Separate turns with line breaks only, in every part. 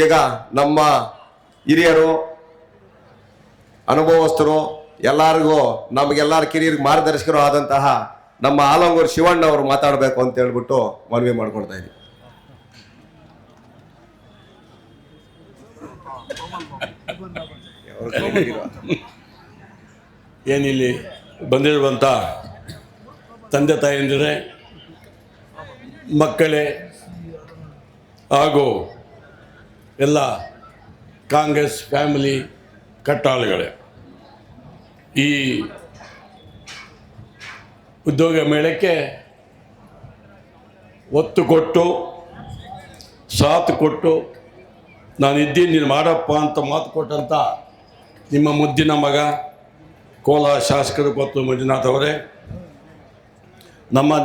ಈಗ ನಮ್ಮ ಹಿರಿಯರು ಅನುಭವಸ್ಥರು ಎಲ್ಲರಿಗೂ ನಮಗೆಲ್ಲರ ಕಿರಿಯರಿಗೆ ಮಾರ್ಗದರ್ಶಕರು ಆದಂತಹ ನಮ್ಮ ಆಲಂಗೂರು ಶಿವಣ್ಣ ಅವರು ಮಾತಾಡಬೇಕು ಅಂತ ಹೇಳ್ಬಿಟ್ಟು ಮನವಿ ಮಾಡ್ಕೊಳ್ತಾ ಇದ್ದೀವಿ.
ಏನಿಲ್ಲಿ ಬಂದಿರುವಂಥ ತಂದೆ ತಾಯಂದಿರೇ, ಮಕ್ಕಳೇ ಹಾಗೂ ಎಲ್ಲ ಕಾಂಗ್ರೆಸ್ ಫ್ಯಾಮಿಲಿ ಕಟ್ಟಾಳುಗಳೇ, ಈ ಉದ್ಯೋಗ ಮೇಳಕ್ಕೆ ಒತ್ತು ಕೊಟ್ಟು ಸಾಥ್ ಕೊಟ್ಟು ನಾನು ಇದ್ದೀನಿ ನೀನು ಮಾಡಪ್ಪ ಅಂತ ಮಾತು ಕೊಟ್ಟಂಥ ನಿಮ್ಮ ಮುದ್ದಿನ ಮಗ ಕೋಲಾರ ಶಾಸಕರು ಕೊತ್ತು ಮಂಜುನಾಥ್ ಅವರೇ,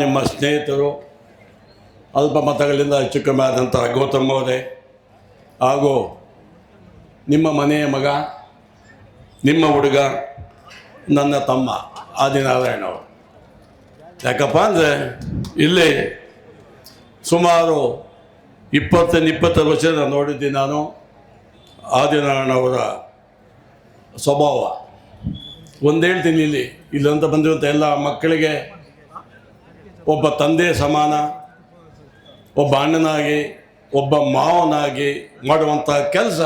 ನಿಮ್ಮ ಸ್ನೇಹಿತರು ಅಲ್ಪ ಮತಗಳಿಂದ ಹೆಚ್ಚು ಕಮ್ಮಿ ಆದಂಥ ಗೌತಮ್ ಅವರೇ, ಹಾಗೂ ನಿಮ್ಮ ಮನೆಯ ಮಗ, ನಿಮ್ಮ ಹುಡುಗ, ನನ್ನ ತಮ್ಮ ಆದಿನಾರಾಯಣ ಅವರು. ಯಾಕಪ್ಪ ಅಂದರೆ ಇಲ್ಲಿ ಸುಮಾರು 20-25 ವರ್ಷ ನಾನು ನೋಡಿದ್ದೀನಿ. ನಾನು ಆದಿನಾರಾಯಣ ಅವರ ಸ್ವಭಾವ ಒಂದು ಹೇಳ್ತೀನಿ, ಇಲ್ಲಂತ ಬಂದಿರುವಂಥ ಎಲ್ಲ ಮಕ್ಕಳಿಗೆ ಒಬ್ಬ ತಂದೆ ಸಮಾನ, ಒಬ್ಬ ಅಣ್ಣನಾಗಿ, ಒಬ್ಬ ಮಾವನಾಗಿ ಮಾಡುವಂಥ ಕೆಲಸ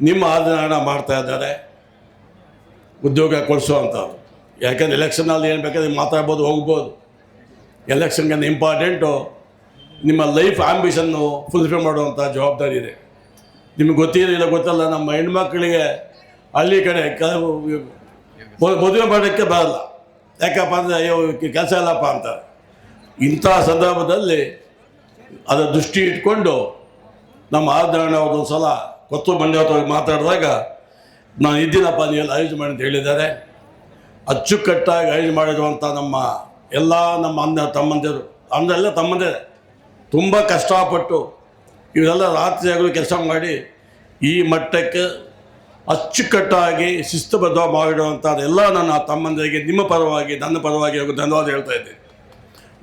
ನಿಮ್ಮ ಆದಿನಾರಾಯಣ ಮಾಡ್ತಾ ಇದ್ದಾರೆ. ಉದ್ಯೋಗ ಕೊಡಿಸುವಂಥದ್ದು. ಯಾಕಂದರೆ ಎಲೆಕ್ಷನಲ್ಲಿ ಏನು ಬೇಕಾದ್ರೆ ಮಾತಾಡ್ಬೋದು, ಹೋಗ್ಬೋದು. ಎಲೆಕ್ಷನ್ಗೆ ಇಂಪಾರ್ಟೆಂಟು ನಿಮ್ಮ ಲೈಫ್ ಆಂಬಿಷನ್ನು ಫುಲ್ಫಿಲ್ ಮಾಡುವಂಥ ಜವಾಬ್ದಾರಿ ಇದೆ. ನಿಮಗೆ ಗೊತ್ತಿಲ್ಲ ಗೊತ್ತಲ್ಲ, ನಮ್ಮ ಹೆಣ್ಮಕ್ಳಿಗೆ ಹಳ್ಳಿ ಕಡೆ ಮದುವೆ ಮಾಡೋಕ್ಕೆ ಬರಲ್ಲ. ಯಾಕಪ್ಪ ಅಂದರೆ ಅಯ್ಯೋ ಕೆಲಸ ಇಲ್ಲಪ್ಪ ಅಂತಾರೆ. ಇಂಥ ಸಂದರ್ಭದಲ್ಲಿ ಅದರ ದೃಷ್ಟಿ ಇಟ್ಕೊಂಡು ನಮ್ಮ ಆದಿನಾರಾಯಣ ಅವ್ರದ್ದೊಂದು ಸಲ ಕೊತ್ತು ಮಂಡ್ಯವ್ರಿಗೆ ಮಾತಾಡಿದಾಗ ನಾನು ಇದ್ದೀನಪ್ಪ, ನೀವೆಲ್ಲ ಆಯೋಜನೆ ಮಾಡಿ ಅಂತ ಹೇಳಿದ್ದಾರೆ. ಅಚ್ಚುಕಟ್ಟಾಗಿ ಆಯೋಜನೆ ಮಾಡಿರುವಂಥ ನಮ್ಮ ತಮ್ಮಂದಿರು ಅಂದೆಲ್ಲ ತಮ್ಮಂದಿರೇ ತುಂಬ ಕಷ್ಟಪಟ್ಟು ಇವರೆಲ್ಲ ರಾತ್ರಿ ಆಗಲು ಕೆಲಸ ಮಾಡಿ ಈ ಮಟ್ಟಕ್ಕೆ ಅಚ್ಚುಕಟ್ಟಾಗಿ ಶಿಸ್ತುಬದ್ಧ ಮಾಡಿರುವಂಥದ್ದು ಎಲ್ಲ ನನ್ನ ತಮ್ಮಂದಿರಿಗೆ ನಿಮ್ಮ ಪರವಾಗಿ, ನನ್ನ ಪರವಾಗಿ ಧನ್ಯವಾದ ಹೇಳ್ತಾ ಇದ್ದೀನಿ.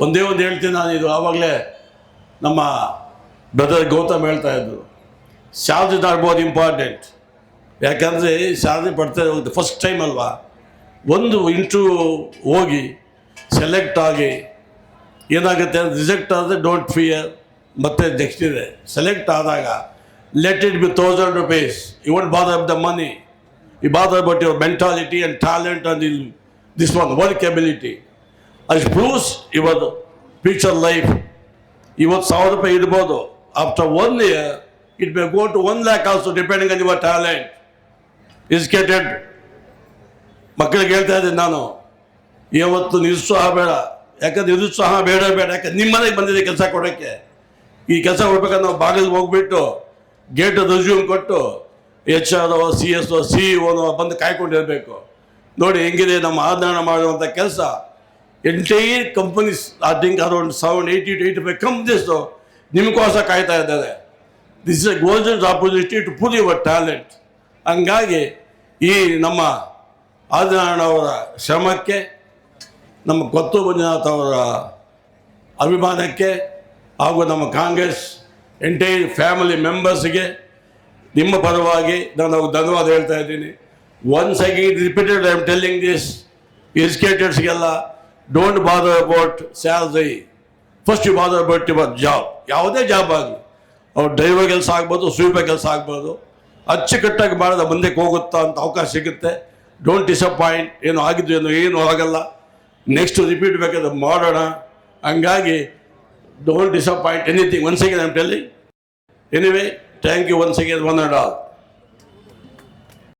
ಒಂದೇ ಒಂದು ಹೇಳ್ತೀನಿ ನಾನು, ಇದು ಆವಾಗಲೇ ನಮ್ಮ ಬ್ರದರ್ ಗೌತಮ್ ಹೇಳ್ತಾ ಇದ್ದರು, ಸ್ಯಾಲ್ರಿ ನಾಟ್ ಬೋತ್ ಇಂಪಾರ್ಟೆಂಟ್. ಯಾಕಂದರೆ ಸ್ಯಾಲ್ರಿ ಪಡ್ತಾ ಇರೋದು ಫಸ್ಟ್ ಟೈಮ್ ಅಲ್ವಾ. ಒಂದು ಇಂಟರ್ವ್ಯೂ ಹೋಗಿ ಸೆಲೆಕ್ಟ್ ಆಗಿ ಏನಾಗುತ್ತೆ, ರಿಜೆಕ್ಟ್ ಆದರೆ ಡೋಂಟ್ ಫಿಯರ್, ಮತ್ತು ನೆಕ್ಸ್ಟ್ ಇದೆ ಸೆಲೆಕ್ಟ್ ಆದಾಗ let it be 1000 rupees. You won't bother the money, you bother about your mentality and talent and this one work ability. ಅದು ಪ್ರೂವ್ಸ್ ಯುವರ್ ಫ್ಯೂಚರ್ ಲೈಫ್. ಇವತ್ತು 1000 ರೂಪಾಯಿ ಇಡ್ಬೋದು, after 1 year it may go to 1 lakh also, depending on your talent. Educated ಮಕ್ಕಳಿಗೆ ಹೇಳ್ತಾ ಇದ್ದೀನಿ ನಾನು, ಇವತ್ತು ನಿರುತ್ಸಾಹ ಬೇಡ. ಯಾಕಂದ್ರೆ ನಿರುತ್ಸಾಹ ಬೇಡ, ಯಾಕಂದ್ರೆ ನಿಮ್ಮ ಮನೆಗೆ ಬಂದಿದೆ ಕೆಲಸ ಕೊಡೋಕ್ಕೆ. ಈ ಕೆಲಸ ಕೊಡ್ಬೇಕಾದ್ರೆ ನಾವು ಬಾಗಿಲಿಗೆ ಹೋಗ್ಬಿಟ್ಟು ಗೇಟ್ ರೆಸ್ಯೂಮ್ ಕೊಟ್ಟು HR CS CEO ಬಂದು ಕಾಯ್ಕೊಂಡಿರಬೇಕು. ನೋಡಿ ಹೆಂಗಿದೆ ನಮ್ಮ ಆಧಾರ ಮಾಡುವಂಥ ಕೆಲಸ. Entire companies I think around 70-80 to 85 companies ನಿಮಗೋಸ್ಕರ ಕಾಯ್ತಾ ಇದ್ದಾರೆ. This is a golden opportunity to prove your talent. ಹಂಗಾಗಿ ಈ ನಮ್ಮ ಆದಿನಾರಾಯಣ ಅವರ ಶ್ರಮಕ್ಕೆ, ನಮ್ಮ ಕೊತ್ತು ಮಂಜುನಾಥ್ ಅವರ ಅಭಿಮಾನಕ್ಕೆ, ಹಾಗೂ ನಮ್ಮ ಕಾಂಗ್ರೆಸ್ ಎಂಟೈರ್ ಫ್ಯಾಮಿಲಿ ಮೆಂಬರ್ಸ್ಗೆ ನಿಮ್ಮ ಪರವಾಗಿ ನಾನು ಧನ್ಯವಾದ ಹೇಳ್ತಾ ಇದ್ದೀನಿ. Once again repeated I am telling this, ಎಜುಕೇಟೆಡ್ಸ್ಗೆಲ್ಲ don't bother about salary, first you bother about your job. ಯಾವುದೇ ಜಾಬ್ ಆಗಲಿ, ಅವ್ರು ಡ್ರೈವರ್ ಕೆಲಸ ಆಗ್ಬೋದು, ಸ್ವೀಪರ್ ಕೆಲಸ ಆಗ್ಬೋದು, ಅಚ್ಚುಕಟ್ಟಾಗಿ ಮಾಡಿದ ಮುಂದಕ್ಕೆ ಹೋಗುತ್ತಾ ಅಂತ ಅವಕಾಶ ಸಿಗುತ್ತೆ. Don't disappoint. ಏನು ಆಗಿದ್ದು ಏನು ಆಗಲ್ಲ, ನೆಕ್ಸ್ಟ್ ರಿಪೀಟ್ ಬೇಕಾದ್ರೆ ಮಾಡೋಣ. ಹಂಗಾಗಿ don't disappoint anything. Once again I am telling. Anyway, thank you once again, one and all.